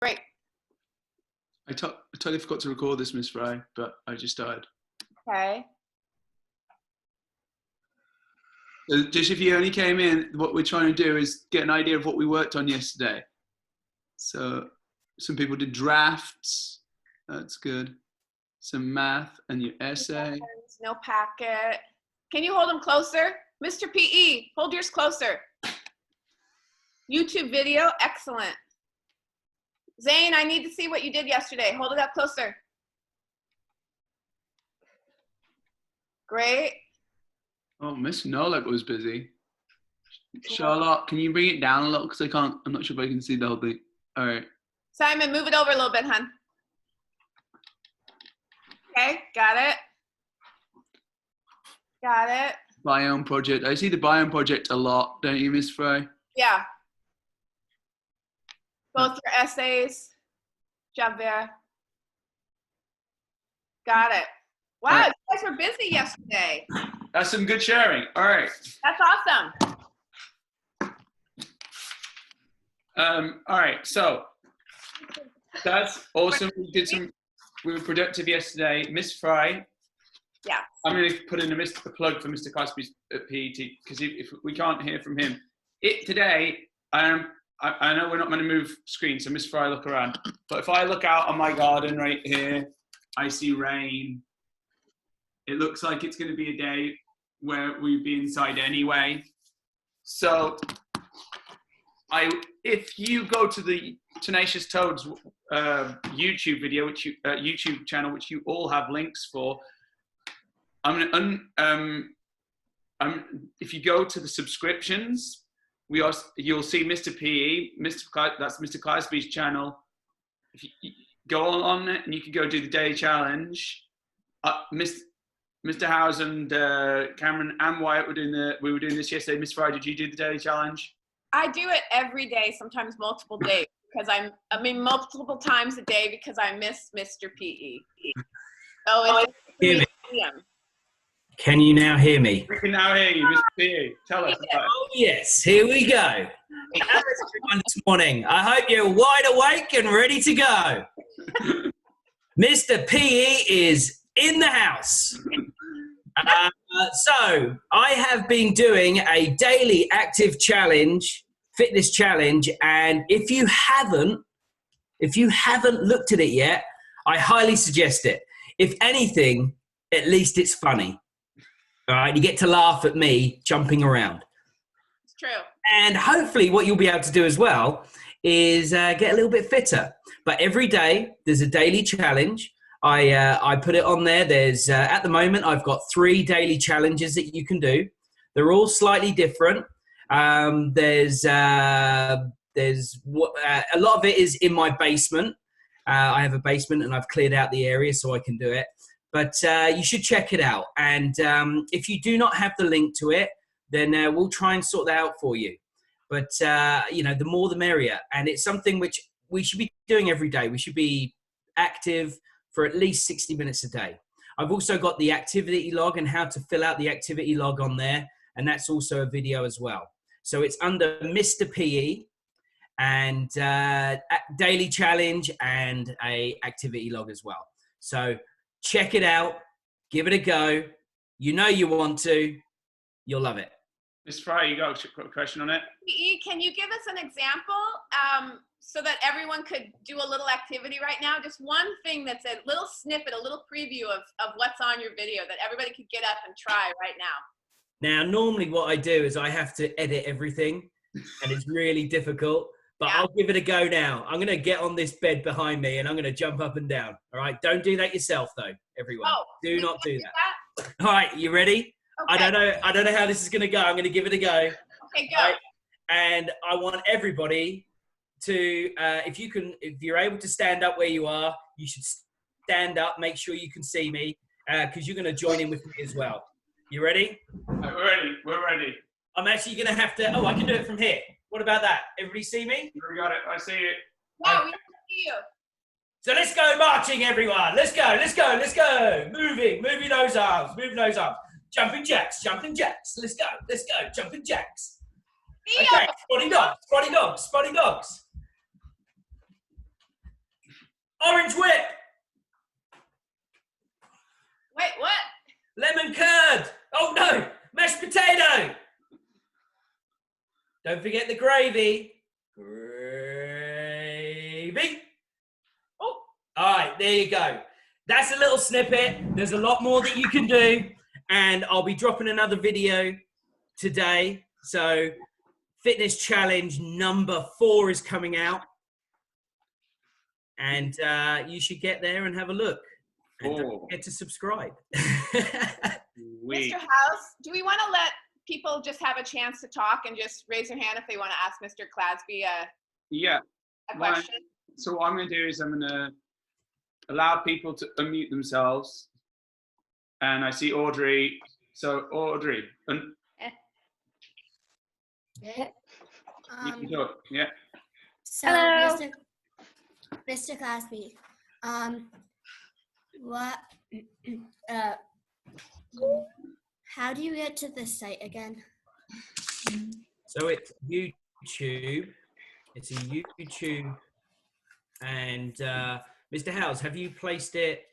Great. I totally forgot to record this, Miss Fry, but I just started. Okay. So just if you only came in, what we're trying to do is get an idea of what we worked on yesterday. So some people did drafts. That's good. Some math and your essay. No packet. Can you hold them closer? Mr. PE, hold yours closer. YouTube video, excellent. Zane, I need to see what you did yesterday. Hold it up closer. Great. Oh, Miss Nolak was busy. Charlotte, can you bring it down a little? Because I'm not sure if I can see the whole thing. All right. Simon, move it over a little bit, hon. Okay, got it. Got it. Biome project. I see the biome project a lot, don't you, Miss Fry? Yeah. Both your essays. Javert. Got it. Wow, right. You guys were busy yesterday. That's some good sharing. All right. That's awesome. All right, so that's awesome. We were productive yesterday. Miss Fry. Yeah. I'm going to put in a plug for Mr. Cosby's PET because if we can't hear from him. Today, I know we're not going to move screen, so Miss Fry, look around. But if I look out on my garden right here, I see rain. It looks like it's going to be a day where we'd be inside anyway. So if you go to the Tenacious Toads YouTube video, YouTube channel, which you all have links for, if you go to the subscriptions, you'll see Mr. PE, that's Mr. Cosby's channel. If you go on it, and you can go do the daily challenge. Mr. Howes and Cameron and Wyatt we were doing this yesterday. Miss Fry, did you do the daily challenge? I do it every day, sometimes multiple days, because multiple times a day because I miss Mr. PE. So it's Can you now hear me? We can now hear you, Mr. PE. Tell us about it. Oh yes, here we go. How's everyone this morning? I hope you're wide awake and ready to go. Mr. PE is in the house. So I have been doing a daily active challenge, fitness challenge, and if you haven't looked at it yet, I highly suggest it. If anything, at least it's funny. All right, you get to laugh at me jumping around. It's true. And hopefully what you'll be able to do as well is get a little bit fitter. But every day there's a daily challenge. I put it on there. There's at the moment I've got 3 daily challenges that you can do. They're all slightly different. There's a lot of it is in my basement. I have a basement and I've cleared out the area so I can do it. But you should check it out. And if you do not have the link to it, then we'll try and sort that out for you. But the more the merrier. And it's something which we should be doing every day. We should be active for at least 60 minutes a day. I've also got the activity log and how to fill out the activity log on there. And that's also a video as well. So it's under Mr. PE and daily challenge and a activity log as well. So check it out. Give it a go. You know you want to. You'll love it. Ms. Fry, you got a question on it? PE, can you give us an example so that everyone could do a little activity right now? Just one thing that's a little snippet, a little preview of what's on your video that everybody could get up and try right now. Now, normally what I do is I have to edit everything, and it's really difficult, but yeah. I'll give it a go now. I'm going to get on this bed behind me, and I'm going to jump up and down. All right? Don't do that yourself, though, everyone. Oh, do not do that. All right, you ready? Okay. I don't know how this is going to go. I'm going to give it a go. Okay, go. Right? And I want everybody to, if you're able to stand up where you are, you should stand up. Make sure you can see me because you're going to join in with me as well. You ready? We're ready. We're ready. I'm actually going to have to, I can do it from here. What about that? Everybody see me? We got it. I see it. Yeah, we can see you. So let's go marching, everyone. Let's go, let's go, let's go. Moving those arms, moving those arms. Jumping jacks, jumping jacks. Let's go, jumping jacks. Okay, spotting dogs, spotting dogs, spotting dogs. Orange whip. Wait, what? Lemon curd. Oh no, mashed potato. Don't forget the gravy. Gravy. Oh, All right, there you go. That's a little snippet. There's a lot more that you can do. And I'll be dropping another video today. So fitness challenge number 4 is coming out. And you should get there and have a look. And don't forget to subscribe. Mr. House, do we want to let people just have a chance to talk and just raise their hand if they want to ask Mr. Clasby a question? So what I'm going to do is I'm going to allow people to unmute themselves. And I see Audrey. So Audrey, you can talk. Yeah. So, Hello. Mr. Clasby, how do you get to this site again? So it's YouTube. It's a YouTube. And Mr. Howes, have you placed it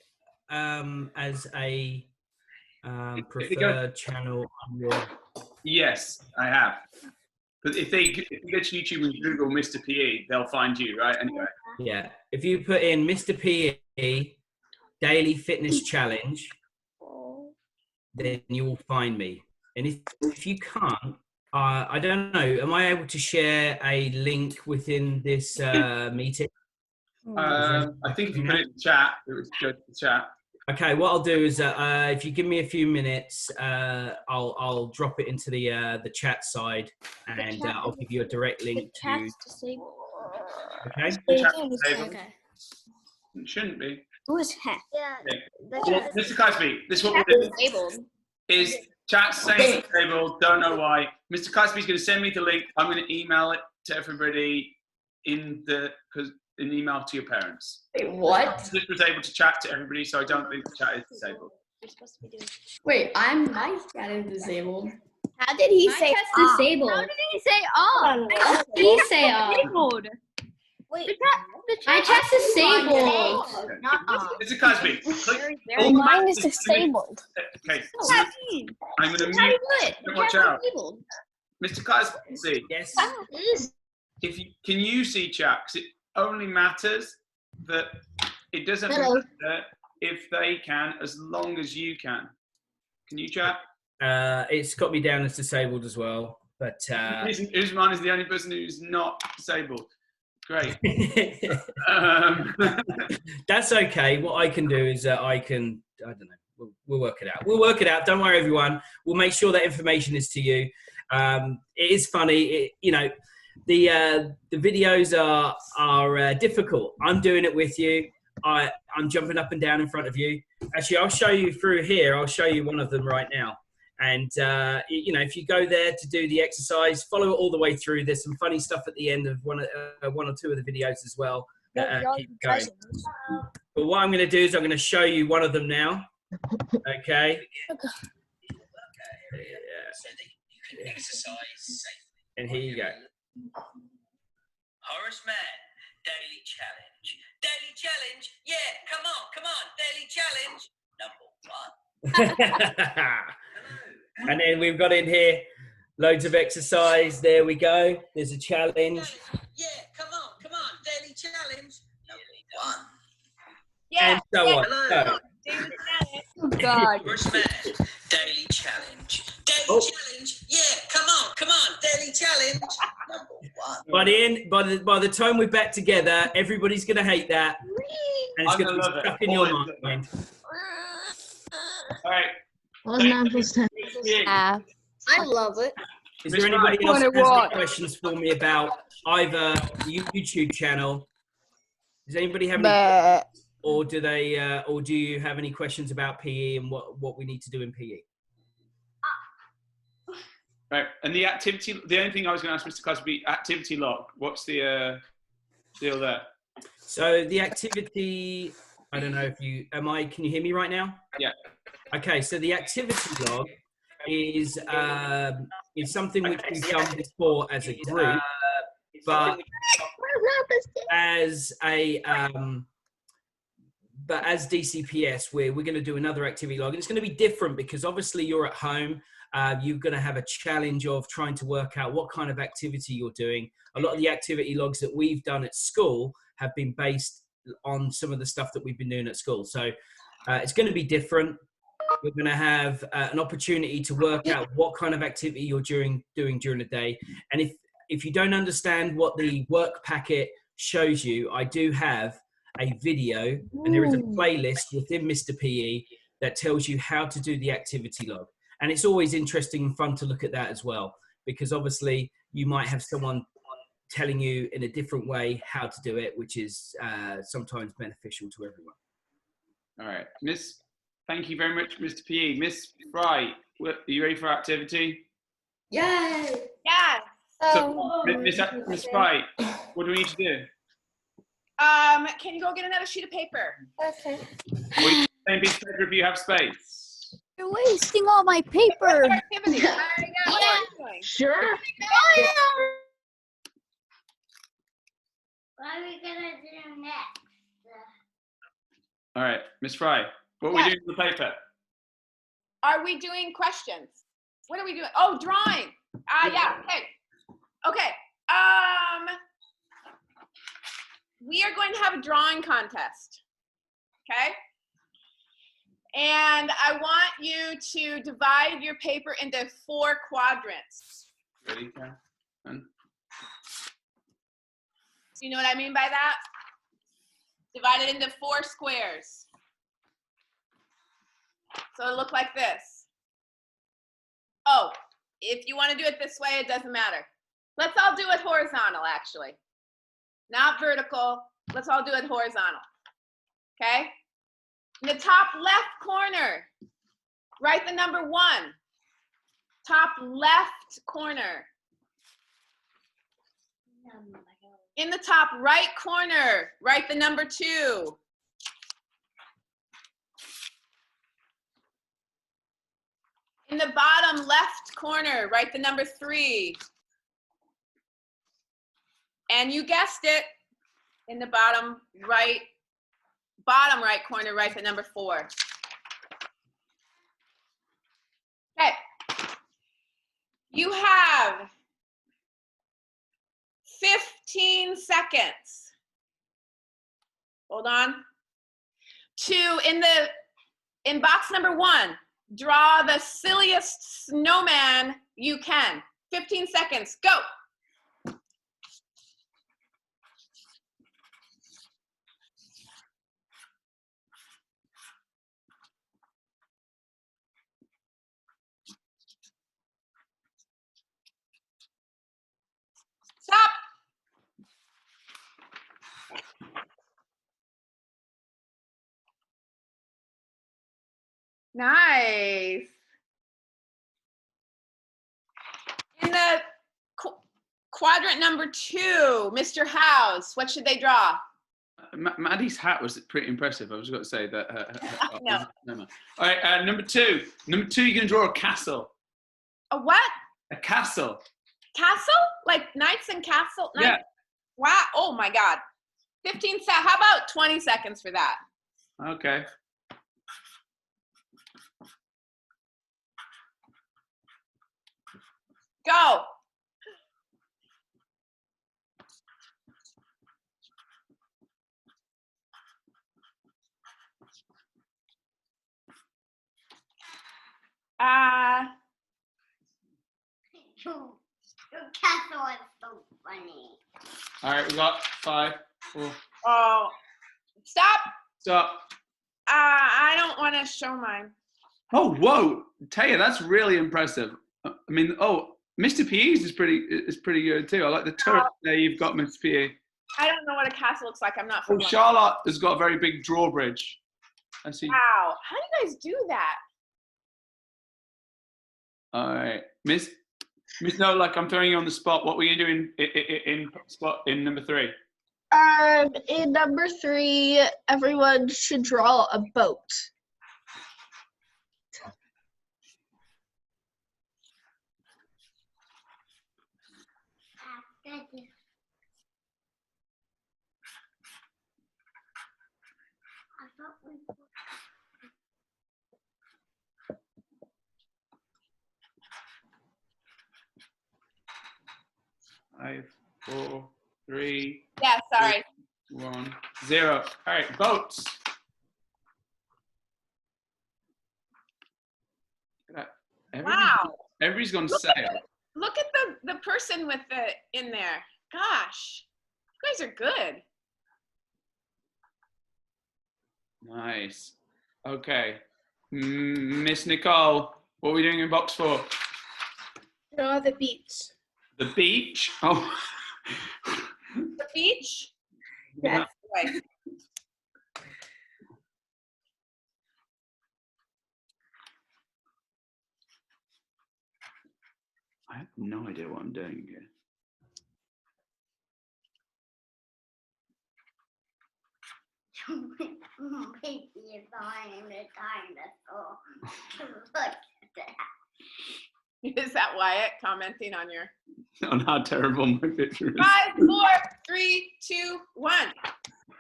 as a preferred channel on your... Yes, I have. But if you go to YouTube and Google Mr. PE, they'll find you, right? Anyway. Yeah. If you put in Mr. PE Daily Fitness Challenge, then you will find me. And if you can't, I don't know, am I able to share a link within this meeting? I think if you put it in the chat, it would go to the chat. Okay, what I'll do is if you give me a few minutes, I'll drop it into the chat side, and I'll give you a direct link to. Okay. Okay. It shouldn't be. Who's hacked? Yeah. Well, Mr. Cosby, this is what we'll do. Disabled. Is chat saying disabled? Don't know why. Mr. Cosby's going to send me the link. I'm going to email it to everybody in the email to your parents. Wait, what? This was able to chat to everybody, so I don't think the chat is disabled. You're supposed to be doing. Wait, my chat is disabled. How did he say disabled? How did he say on? How did he say Disabled. Wait, My chat's disabled. not on. Mr. Cosby, click. Mine is disabled. Okay, What so does that mean? I'm going to How do mute. you do it? Watch out. Disabled. Mr. Cosby, Yes. can you see chat? Because it only matters that it doesn't Hello. matter if they can, as long as you can. Can you chat? It's got me down as disabled as well, but Usman is the only person who's not disabled. Great. that's okay. What I can do is I don't know. We'll work it out. We'll work it out. Don't worry, everyone. We'll make sure that information is to you. It is funny. The videos are difficult. I'm doing it with you. I'm jumping up and down in front of you. Actually, I'll show you through here. I'll show you one of them right now. And, if you go there to do the exercise, follow it all the way through. There's some funny stuff at the end of one or two of the videos as well. Keep going. But what I'm going to do is I'm going to show you one of them now. Okay. And here you go. Horace Mann, daily challenge. Daily challenge? Yeah, come on, daily challenge. Number 1. And then we've got in here loads of exercise. There we go. There's a challenge. Yeah, come on, daily challenge. Number 1. Yeah. And so on. So, Oh, God. Horace Mann, daily challenge. Daily challenge. Yeah, come on, daily challenge. Number 1. By the time we're back together, everybody's gonna hate that, and it's I'm gonna gonna be love stuck it. in your Always. mind. All right. Ah. I love it. Is there Mr. anybody Right. else who has What? any questions for me about either the YouTube channel? Does anybody have any, But or do you have any questions about PE and what we need to do in PE? Right. And the only thing I was going to ask Mr. Cosby, activity log. What's the deal there? So the activity, I don't know if can you hear me right now? Yeah. Okay, so the activity log is something which we've done before as a group, but as a but as DCPS, we're going to do another activity log, and it's going to be different because obviously you're at home. You're going to have a challenge of trying to work out what kind of activity you're doing. A lot of the activity logs that we've done at school have been based on some of the stuff that we've been doing at school. So it's going to be different. We're going to have an opportunity to work out what kind of activity you're doing during the day. And if you don't understand what the work packet shows you, I do have a video, and there is a playlist within Mr. PE that tells you how to do the activity log. And it's always interesting and fun to look at that as well, because obviously you might have someone telling you in a different way how to do it, which is sometimes beneficial to everyone. All right, thank you very much, Mr. PE. Miss Fry, are you ready for activity? Yay! Yes. So, Miss Fry, what do we need to do? Can you go get another sheet of paper? Okay. Same piece of paper if you have space. You're wasting all my paper. Activity. What are you doing? Sure. What are we gonna do next? All right, Miss Fry, what are we doing with the paper? Are we doing questions? What are we doing? Oh, drawing. Yeah. Okay. Okay. We are going to have a drawing contest. Okay. And I want you to divide your paper into 4 quadrants. Ready, Karen? Do you know what I mean by that? Divide it into 4 squares. So it'll look like this. Oh, if you want to do it this way, it doesn't matter. Let's all do it horizontal, actually. Not vertical. Let's all do it horizontal. Okay? In the top left corner, write the number 1. Top left corner. In the top right corner, write the number 2. In the bottom left corner, write the number 3. And you guessed it, in the bottom right corner, write the number 4. Okay. You have 15 seconds. Hold on. In box number 1, draw the silliest snowman you can. 15 seconds, go. Stop. Nice. In the quadrant number 2, Mr. House, what should they draw? Maddie's hat was pretty impressive. I was going to say that. No. No. All right, number 2. Number 2, you're going to draw a castle. A what? A castle. Castle? Like knights and castle? Yeah. Wow. Oh my God. 15 seconds. How about 20 seconds for that? Okay. Go. Your castle is so funny. All right, we got 5, 4. Oh, stop. Stop. I don't want to show mine. Oh, whoa, Taya, that's really impressive. I mean, Mr. PE's is pretty good too. I like the turret there you've got, Mr. PE. I don't know what a castle looks like. I'm not Oh, familiar. Charlotte has got a very big drawbridge. I see. Wow. How do you guys do that? All right, Miss. No, like I'm throwing you on the spot. What were you doing in number 3? In number 3, everyone should draw a boat. Five, 4, 3, Yeah, sorry. 1, 0. All right, votes. Look at that. Wow. Everybody's gone Look sail. Look at the person with the in there. Gosh, you guys are good. Nice. Okay. Miss Nicole, what are we doing in box 4? Draw the beach. The beach. Oh. The beach. Yeah. Right. I have no idea what I'm doing here. Maybe it's behind a dinosaur. Look at that. Is that Wyatt commenting on your On how terrible my picture is. 5, 4, 3, 2, 1?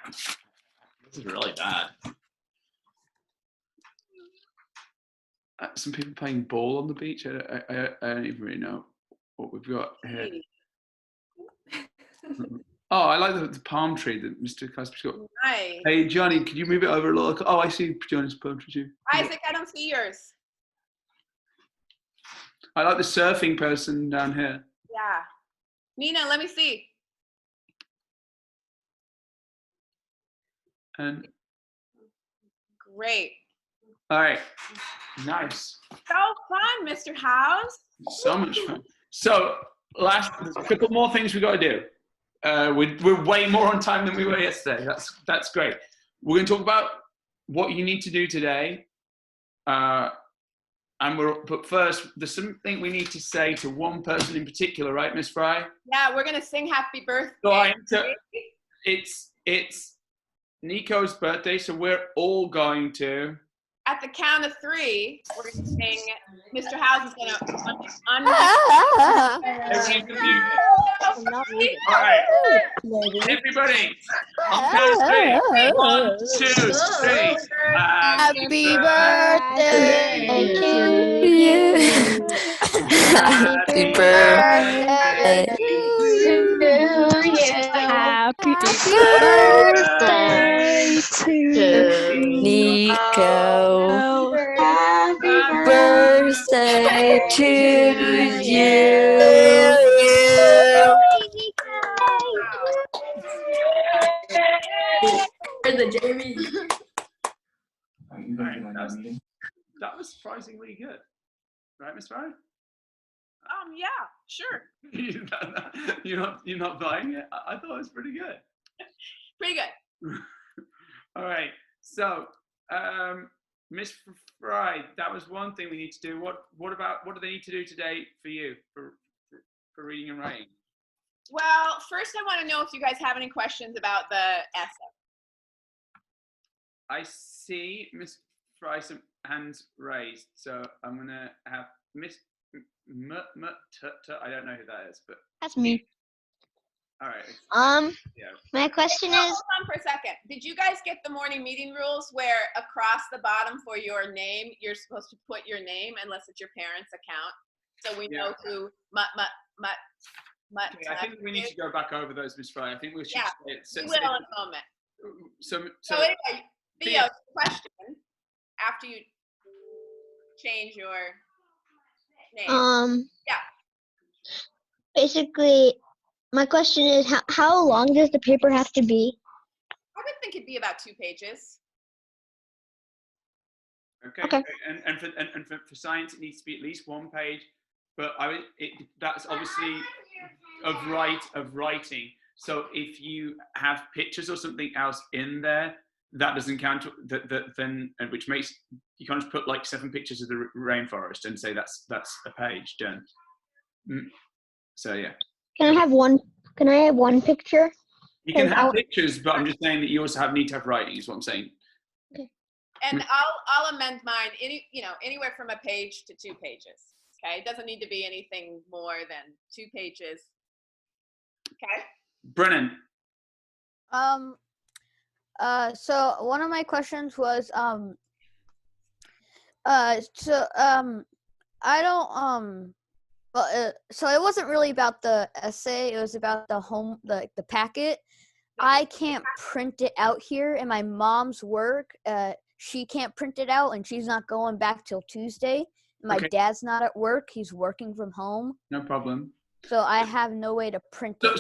This is really bad. Some people playing ball on the beach. I don't even really know what we've got here. Oh, I like the palm tree that Mr. Cosby's got. Nice. Hey, Johnny, could you move it over a little? Oh, I see Johnny's palm tree too. Isaac, I don't see yours. I like the surfing person down here. Yeah. Nina, let me see. And Great. all right, nice. So fun, Mr. House. So much fun. So, last couple more things we got to do. We're way more on time than we were yesterday. That's great. We're going to talk about what you need to do today. But first, there's something we need to say to one person in particular, right, Miss Fry? Yeah, we're gonna sing happy birthday. So it's Nico's birthday, so we're all going to. At the count of 3, we're gonna sing. Mr. House is gonna Every of you. All right, everybody. On count of 3. 1, 2, 3. Happy birthday to you. Happy birthday to you. Happy birthday to Nico. Happy Birthday to you. Jamie. That was surprisingly good, right, Miss Fry? Yeah, sure. You're not buying it. I thought it was pretty good. Pretty good. All right. So, Miss Fry, that was one thing we need to do. What do they need to do today for you for reading and writing? Well, first I want to know if you guys have any questions about the essay. I see Miss Fry some hands raised, so I'm gonna have Miss I don't know who that is, but That's me. all right. Yeah. My question No, is, hold on for a second. Did you guys get the morning meeting rules where across the bottom for your name, you're supposed to put your name unless it's your parents' account, so we know who Okay, I think we need to go back over those, Miss Fry. I think we should. Yeah, say we will in a moment. So So anyway, Theo, question after you change your name. Yeah. basically, my question is, how long does the paper have to be? I would think it'd be about 2 pages. Okay. And for science, it needs to be at least 1 page. But that's obviously of writing. So if you have pictures or something else in there, that doesn't count. Then which makes you can't just put like 7 pictures of the rainforest and say that's a page done. So yeah. Can I have one picture? You can have pictures, but I'm just saying that you also need to have writing. Is what I'm saying. Okay. And I'll amend mine. Anywhere from a page to 2 pages. Okay, it doesn't need to be anything more than 2 pages. Okay. Brennan. So one of my questions was I don't so it wasn't really about the essay, it was about the packet. I can't print it out here, and my mom's work, she can't print it out, and she's not going back till Tuesday. My Okay. dad's not at work, he's working from home, No problem. so I have no way to print it out.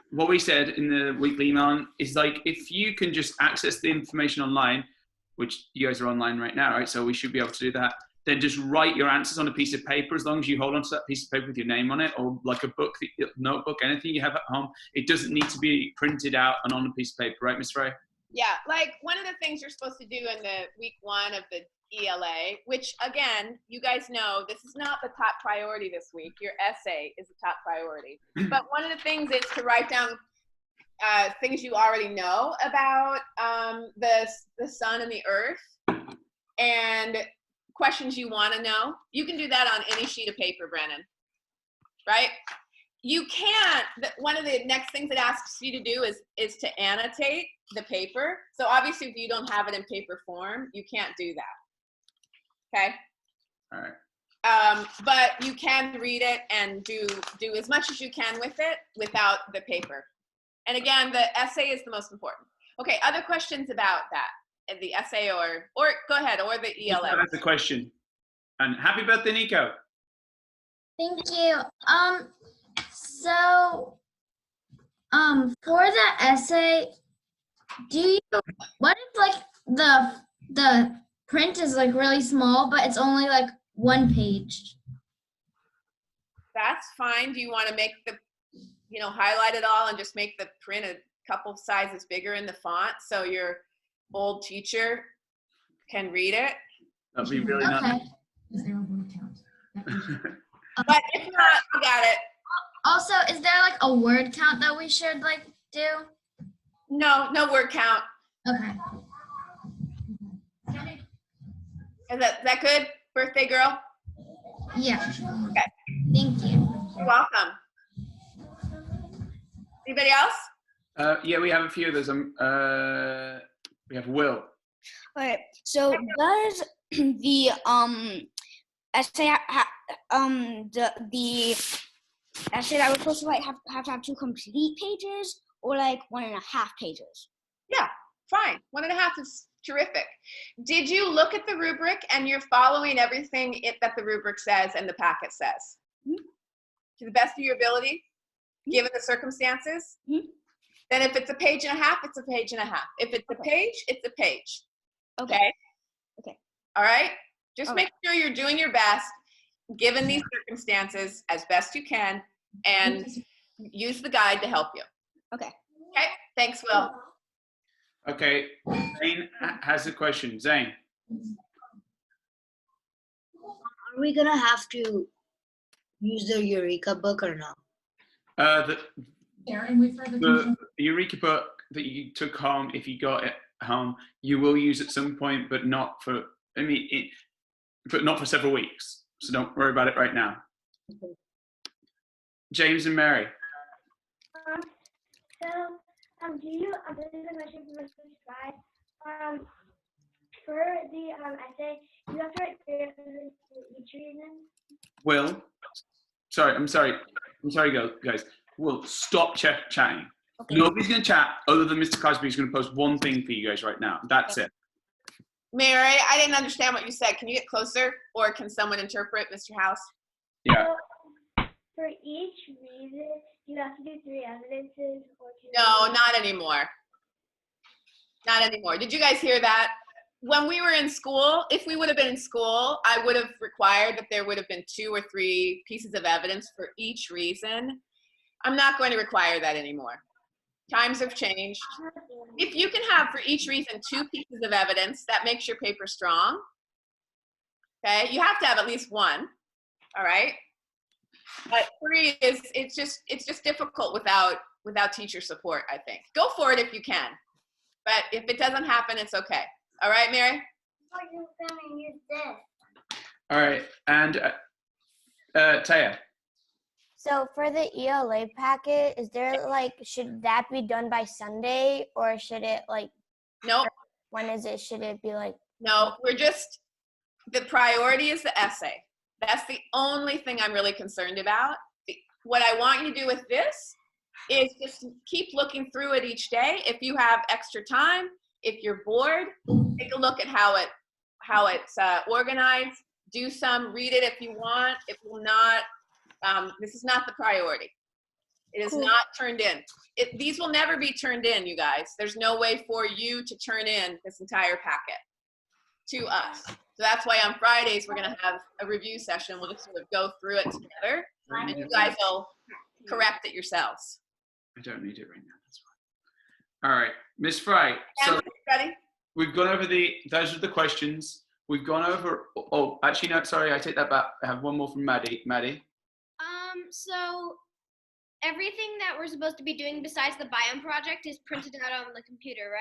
What we said in the weekly email is like, if you can just access the information online, which you guys are online right now, right? So we should be able to do that. Then just write your answers on a piece of paper, as long as you hold onto that piece of paper with your name on it, or like a book, notebook, anything you have at home. It doesn't need to be printed out and on a piece of paper, right, Miss Ray? Yeah, like one of the things you're supposed to do in the week 1 of the ELA, which again, you guys know, this is not the top priority this week. Your essay is the top priority. But one of the things is to write down things you already know about the sun and the earth, and questions you want to know. You can do that on any sheet of paper, Brennan, right? You can't, one of the next things it asks you to do is to annotate the paper. So obviously if you don't have it in paper form, you can't do that, okay? All right. But you can read it and do as much as you can with it without the paper. And again, the essay is the most important. Okay, other questions about that, the essay or go ahead, or the ELA. That's the question. And happy birthday, Nico. Thank you. So, for the essay, what if like the print is like really small, but it's only like 1 page? That's fine. Do you want to make highlight it all and just make the print a couple sizes bigger in the font so your old teacher can read it? That'd be really nice. Is there a word count? But if not, I got it. Also, is there like a word count that we should like do? No word count. Okay. Is that good, birthday girl? Yeah. Okay. Thank you. You're welcome. Anybody else? Yeah, we have a few of those. We have Will. All right. So does the essay the essay that we're supposed to write have to have 2 complete pages, or like 1.5 pages? Yeah, fine. 1.5 is terrific. Did you look at the rubric and you're following everything that the rubric says and the packet says? Mm-hmm. To the best of your ability, given the circumstances? Mm-hmm. Then if it's 1.5 pages, it's 1.5 pages. If it's a page, it's a page. Okay? Okay. All right? Just make sure you're doing your best, given these circumstances, as best you can, and use the guide to help you. Okay. Okay? Thanks, Will. Okay, Zane has a question. Zane. Are we gonna have to use the Eureka book or not? The Eureka book that you took home, if you got it home, you will use at some point, but not for several weeks. So don't worry about it right now. James and Mary. This is a question from Mr. Sky. For the essay, you have to write 3 episodes for each reason. Will, I'm sorry, guys. Will, stop chatting. Okay. Nobody's going to chat other than Mr. Cosby is going to post one thing for you guys right now. That's it. Mary, I didn't understand what you said. Can you get closer, or can someone interpret, Mr. House? Yeah. For each reason, you have to do 3 evidences or 2. No, not anymore. Not anymore. Did you guys hear that? When we were in school, if we would have been in school, I would have required that there would have been 2 or 3 pieces of evidence for each reason. I'm not going to require that anymore. Times have changed. If you can have for each reason 2 pieces of evidence, that makes your paper strong. Okay, you have to have at least 1. All right. But 3 is it's just difficult without teacher support, I think. Go for it if you can. But if it doesn't happen, it's okay. All right, Mary? Oh, you're gonna use this. All right, and Taya. So for the ELA packet, is there like, should that be done by Sunday or should it like, Nope. when is it? Should it be like, No, the priority is the essay. That's the only thing I'm really concerned about. What I want you to do with this is just keep looking through it each day. If you have extra time, if you're bored, take a look at how it's organized. Do some, read it if you want. It will not, this is not the priority. It is not turned in. These will never be turned in, you guys. There's no way for you to turn in this entire packet to us. So that's why on Fridays, we're gonna have a review session. We'll just sort of go through it together and you guys will correct it yourselves. I don't need it right now. That's fine. All right, Miss Fry. So Ready? we've gone over those are the questions. We've gone over. Oh, actually, no. Sorry, I take that back. I have one more from Maddie. Maddie. So everything that we're supposed to be doing besides the biome project is printed out on the computer,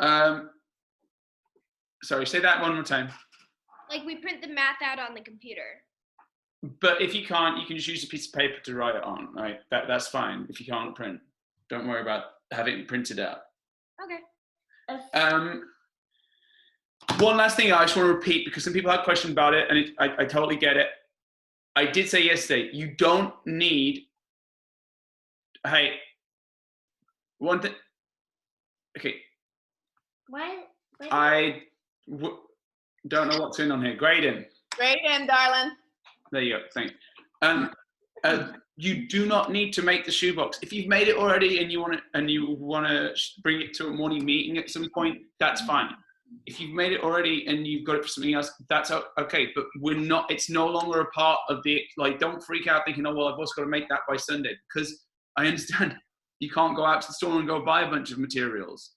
right? Sorry, say that one more time. Like we print the math out on the computer. But if you can't, you can just use a piece of paper to write it on, right? That's fine if you can't print. Don't worry about having it printed out. Okay. One last thing I just want to repeat because some people had questions about it and I totally get it. I did say yesterday, you don't need, hey, one thing, okay. What? Don't know what's going on here. Graydon. Graydon, darling. There you go, thanks. You do not need to make the shoebox. If you've made it already and you want to bring it to a morning meeting at some point, that's fine. If you've made it already and you've got it for something else, that's okay. But it's no longer a part of the, like, don't freak out thinking, oh, well, I've also got to make that by Sunday. Because I understand you can't go out to the store and go buy a bunch of materials.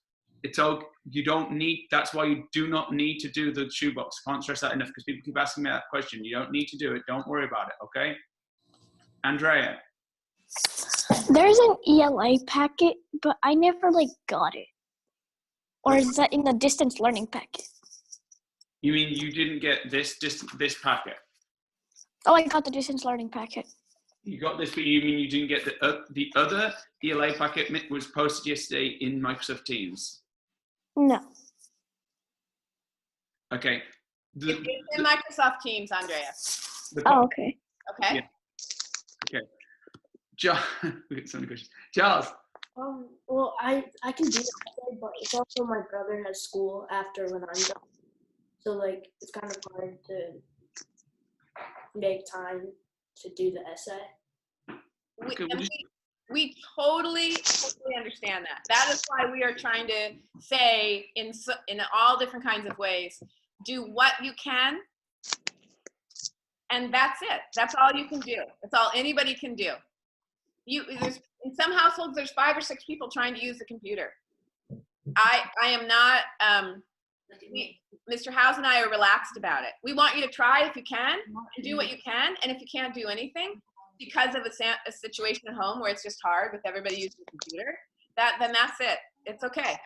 You don't need, that's why you do not need to do the shoebox. Can't stress that enough because people keep asking me that question. You don't need to do it. Don't worry about it, okay? Andrea. There's an ELA packet, but I never got it. Or is that in the distance learning packet? You mean you didn't get this packet? Oh, I got the distance learning packet. You got this, but you mean you didn't get the other ELA packet was posted yesterday in Microsoft Teams? No. Okay. It's in Microsoft Teams, Andrea. Oh, okay. Okay. Yeah. Okay. We get so many questions. Charles. Well, I can do that, but it's also my brother has school after when I'm done. So, it's kind of hard to make time to do the essay. We totally understand that. That is why we are trying to say in all different kinds of ways, do what you can, and that's it. That's all you can do. That's all anybody can do. In some households, there's 5 or 6 people trying to use the computer. I am not, Mr. House and I are relaxed about it. We want you to try if you can, and do what you can, and if you can't do anything, because of a situation at home where it's just hard with everybody using the computer, then that's it. It's okay.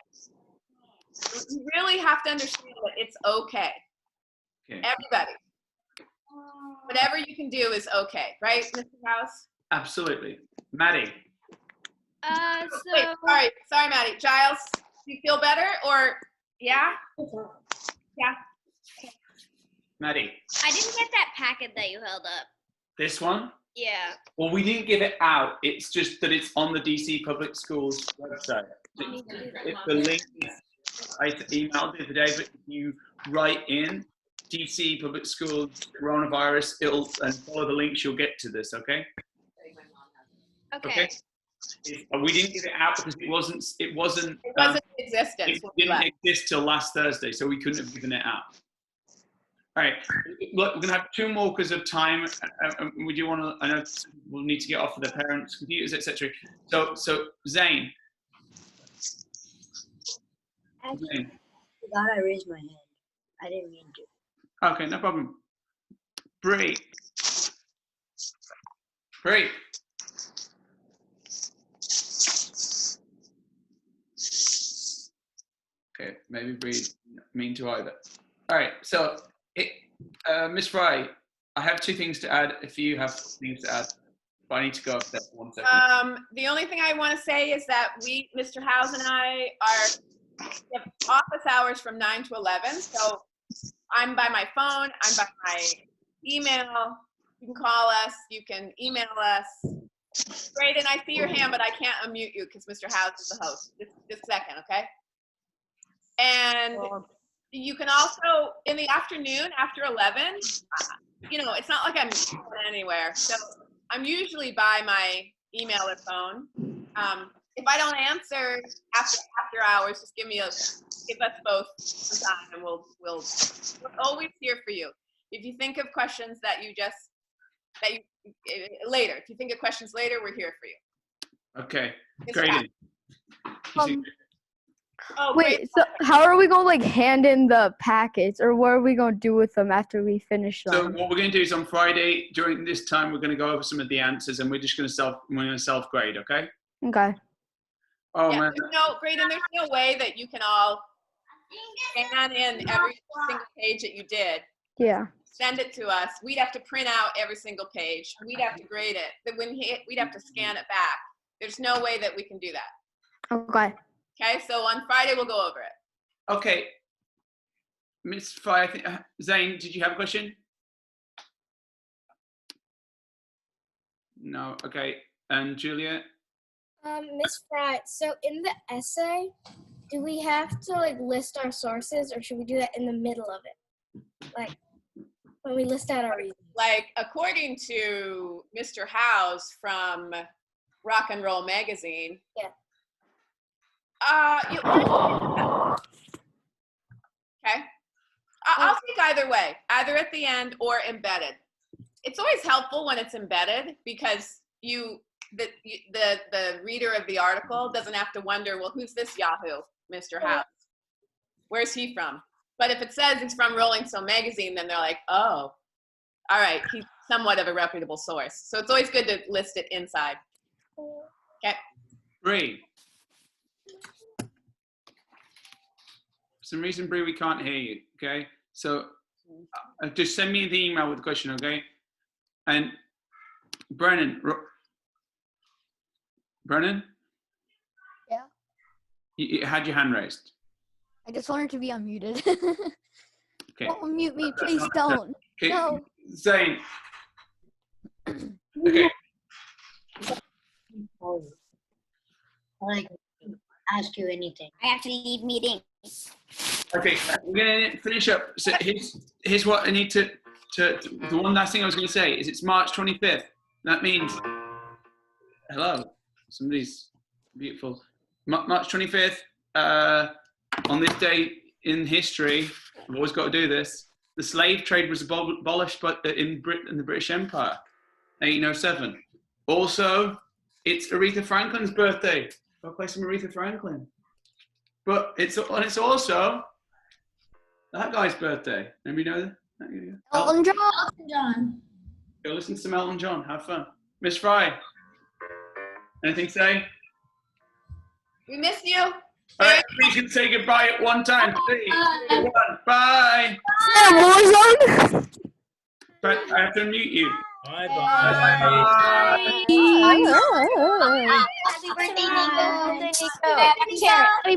You really have to understand that it's okay. Everybody. Whatever you can do is okay, right, Mr. House? Absolutely. Maddie. Wait, sorry, Maddie. Giles, do you feel better or, yeah? Yeah. Maddie. I didn't get that packet that you held up. This one? Yeah. Well, we didn't give it out. It's just that it's on the DC Public Schools website. If the link, I emailed the other day, but if you write in DC Public Schools coronavirus, and follow the links, you'll get to this, okay? Okay. We didn't give it out because it wasn't in existence. It didn't exist till last Thursday, so we couldn't have given it out. All right, look, we're gonna have 2 more because of time. We do want to. I know we'll need to get off of the parents' computers, etc. So Zane. I forgot I raised my hand. I didn't mean to. Okay, no problem. Bree. Okay, maybe Bree didn't mean to either. All right, so Miss Fry, I have two things to add. If you have things to add, but I need to go up there for 1 second. The only thing I want to say is that Mr. Howes and I we have office hours from 9 to 11. So I'm by my phone, I'm by my email. You can call us, you can email us. Brayden, I see your hand, but I can't unmute you because Mr. Howes is the host. Just a second, okay? And you can also, in the afternoon after 11, it's not like I'm going anywhere. So I'm usually by my email or phone. If I don't answer after hours, just give us both some time, and we're always here for you. If you think of questions later, if you think of questions later, we're here for you. Okay, great. Wait, so how are we gonna hand in the packets, or what are we gonna do with them after we finish them? So what we're going to do is on Friday during this time we're going to go over some of the answers, and we're just going to self grade. Okay. Okay. Oh yeah, man. Brayden, there's no way that you can all scan in every single page that you did. Yeah. Send it to us. We'd have to print out every single page. We'd have to grade it. We'd have to scan it back. There's no way that we can do that. Okay. Okay, so on Friday we'll go over it. Okay. Miss Fry, Zane, did you have a question? No. Okay. And Julia? Miss Fry, so in the essay, do we have to list our sources, or should we do that in the middle of it? When we list out our reasons. According to Mr. Howes from Rock and Roll Magazine. Yeah. Okay. I'll take either way, either at the end or embedded. It's always helpful when it's embedded because the reader of the article doesn't have to wonder, well, who's this Yahoo, Mr. Howes? Where's he from? But if it says he's from Rolling Stone Magazine, then they're like, oh, all right, he's somewhat of a reputable source. So it's always good to list it inside. Okay. Bree. For some reason, Bree, we can't hear you, okay? So just send me the email with the question, okay? And Brennan? Yeah? You had your hand raised. I just wanted to be unmuted. Okay. Don't mute me, please don't. Okay. No. Zane. Okay. Ask you anything. I have to leave meeting. Okay, we're gonna finish up. So here's what I need to the one last thing I was gonna say is it's March 25th. That means, hello, somebody's beautiful. March 25th, on this day in history, I've always got to do this, the slave trade was abolished in the British Empire, 1807. Also, it's Aretha Franklin's birthday. Go play some Aretha Franklin. But it's also that guy's birthday. Anybody know that? Elton John. Elton John. Go listen to some Elton John. Have fun. Miss Fry, anything to say? We miss you. All right, we can say goodbye at one time. 3, 2, 1. Bye. But I have to unmute you. Bye bye. Happy birthday, Nico. Happy